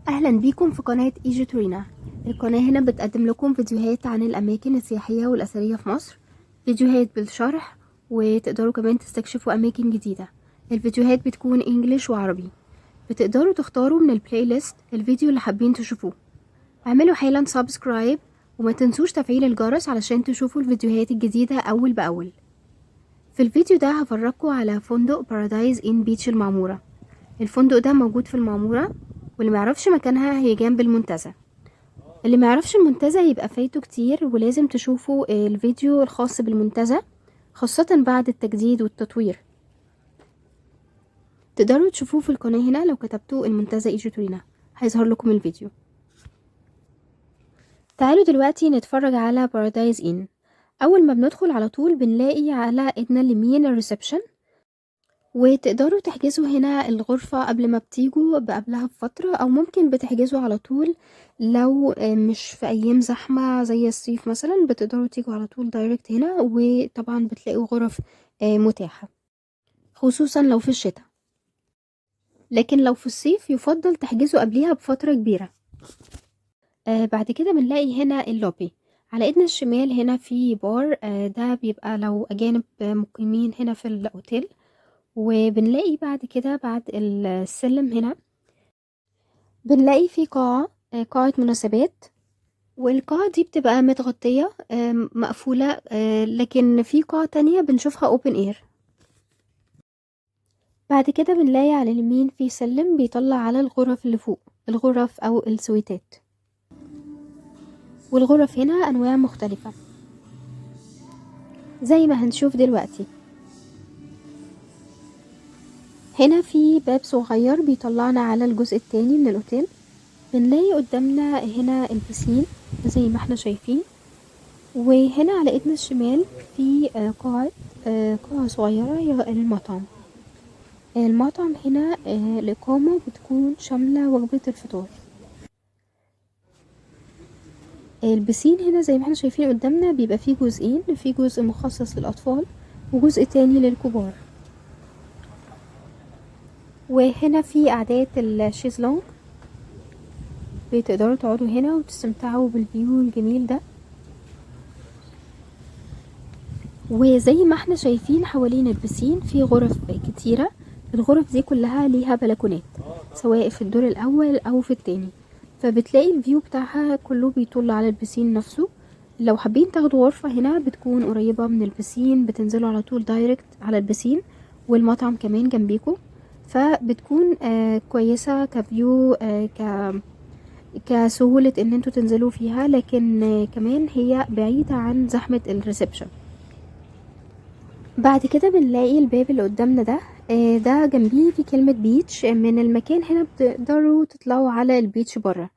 اهلا بيكم في قناة ايجيتورينا. القناة هنا بتقدم لكم فيديوهات عن الاماكن السياحية والاثرية في مصر، فيديوهات بالشرح، وتقدروا كمان تستكشفوا اماكن جديدة. الفيديوهات بتكون انجليش وعربي. بتقدروا تختاروا من البلاي ليست الفيديو اللي حابين تشوفوه. اعملوا حالا سبسكرايب وما تنسوش تفعيل الجرس علشان تشوفوا الفيديوهات الجديدة اول باول. في الفيديو ده هفرجكم على فندق بارادايز ان بيتش المعمورة. الفندق ده موجود في المعمورة، واللي معرفش مكانها هي جنب المنتزه. اللي معرفش المنتزه يبقى فايته كتير، ولازم تشوفوا الفيديو الخاص بالمنتزه، خاصة بعد التجديد والتطوير. تقدروا تشوفوه في القناة هنا لو كتبتوا المنتزه ايجيتورينا هيظهر لكم الفيديو. تعالوا دلوقتي نتفرج على بارادايز ان. اول ما بندخل على طول بنلاقي على ايدنا اليمين الريسبشن، وتقدروا تحجزوا هنا الغرفة قبل ما بتيجوا قبلها بفترة، او ممكن بتحجزوا على طول لو مش في ايام زحمة زي الصيف مثلا. بتقدروا تيجوا على طول دايركت هنا، وطبعا بتلاقوا غرف متاحة خصوصا لو في الشتاء، لكن لو في الصيف يفضل تحجزوا قبليها بفترة كبيرة. بعد كده بنلاقي هنا اللوبي. على ايدنا الشمال هنا في بار، ده بيبقى لو اجانب مقيمين هنا في الاوتيل. وبنلاقي بعد كده بعد السلم هنا بنلاقي في قاعة، قاعة مناسبات. والقاعة دي بتبقى متغطية مقفولة، لكن في قاعة تانية بنشوفها open air. بعد كده بنلاقي على اليمين في سلم بيطلع على الغرف اللي فوق، الغرف أو السويتات. والغرف هنا أنواع مختلفة زي ما هنشوف دلوقتي. هنا في باب صغير بيطلعنا على الجزء التاني من الأوتيل. بنلاقي قدامنا هنا البسين زي ما احنا شايفين. وهنا على ايدنا الشمال في قاعة صغيرة هي المطعم. المطعم هنا الإقامة بتكون شاملة وجبة الفطار. البسين هنا زي ما احنا شايفين قدامنا بيبقى فيه جزئين، في جزء مخصص للأطفال وجزء تاني للكبار. وهنا في أعداد الشيزلونج، بتقدروا تقعدوا هنا وتستمتعوا بالفيو الجميل ده. وزي ما احنا شايفين حوالين البسين في غرف كتيرة. الغرف دي كلها ليها بلكونات سواء في الدور الاول او في التاني، فبتلاقي الفيو بتاعها كله بيطل على البسين نفسه. لو حابين تاخدوا غرفة هنا بتكون قريبة من البسين، بتنزلوا على طول دايركت على البسين، والمطعم كمان جنبيكو. فبتكون كويسة كفيو، كسهولة ان انتوا تنزلوا فيها، لكن كمان هي بعيدة عن زحمة الريسبشن. بعد كده بنلاقي الباب اللي قدامنا ده، ده جنبيه في كلمة بيتش. من المكان هنا بتقدروا تطلعوا على البيتش برا،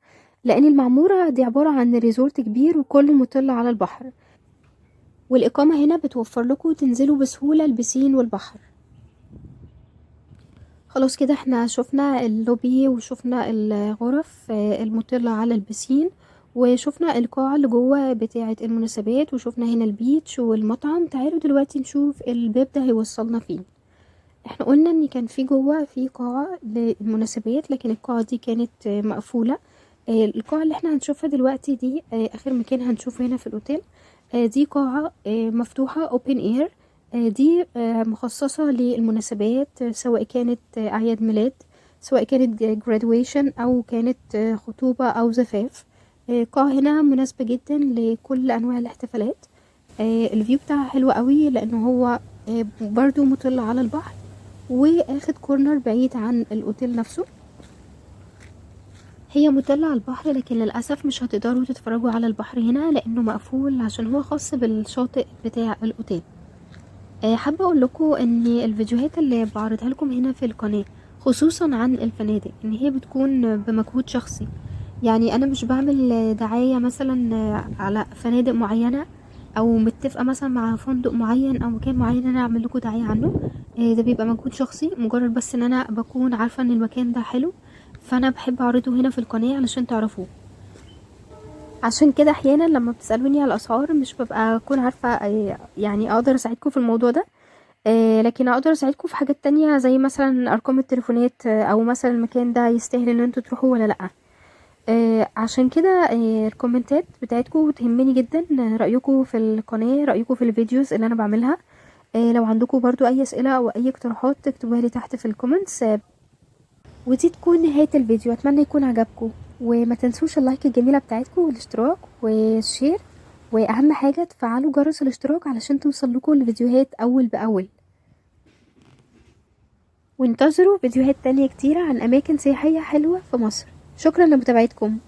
لان المعمورة دي عبارة عن ريزورت كبير وكله مطل على البحر. والإقامة هنا بتوفر لكم تنزلوا بسهولة البسين والبحر. خلاص كده احنا شفنا اللوبي وشفنا الغرف المطلة على البسين، وشفنا القاعة اللي جوه بتاعة المناسبات، وشفنا هنا البيتش والمطعم. تعالوا دلوقتي نشوف الباب ده هيوصلنا فين. احنا قلنا ان كان في جوه في قاعة للمناسبات، لكن القاعة دي كانت مقفولة. القاعة اللي احنا هنشوفها دلوقتي دي اخر مكان هنشوفه هنا في الاوتيل. دي قاعة مفتوحة open air. دي مخصصة للمناسبات، سواء كانت اعياد ميلاد، سواء كانت graduation او كانت خطوبة او زفاف. قاعة هنا مناسبة جدا لكل انواع الاحتفالات. الفيو بتاعها حلو قوي لانه هو برضو مطل على البحر، واخد كورنر بعيد عن الاوتيل نفسه. هي مطلة على البحر، لكن للأسف مش هتقدروا تتفرجوا على البحر هنا لأنه مقفول عشان هو خاص بالشاطئ بتاع الأوتيل. حابة أقول لكم أن الفيديوهات اللي بعرضها لكم هنا في القناة خصوصا عن الفنادق ان هي بتكون بمجهود شخصي. يعني أنا مش بعمل دعاية مثلا على فنادق معينة، أو متفقة مثلا مع فندق معين أو مكان معين أنا أعمل لكم دعاية عنه. ده بيبقى مجهود شخصي، مجرد بس ان انا بكون عارفة ان المكان ده حلو، فانا بحب اعرضه هنا في القناة علشان تعرفوه. عشان كده احيانا لما بتسألوني على الاسعار مش ببقى اكون عارفة يعني اقدر اساعدكم في الموضوع ده. لكن اقدر اساعدكم في حاجات تانية زي مثلا ارقام التليفونات، او مثلا المكان ده يستاهل ان انتوا تروحوا ولا لأ. عشان كده الكومنتات بتاعتكم تهمني جدا، رأيكم في القناة، رأيكم في الفيديوز اللي انا بعملها. لو عندكم برضو اي اسئلة او اي اقتراحات تكتبوها لي تحت في الكومنتس. ودي تكون نهاية الفيديو، اتمنى يكون عجبكم، وما تنسوش اللايك الجميلة بتاعتكم والاشتراك والشير، واهم حاجة تفعلوا جرس الاشتراك علشان توصل لكم الفيديوهات اول باول. وانتظروا فيديوهات تانية كتيرة عن اماكن سياحية حلوة في مصر. شكرا لمتابعتكم.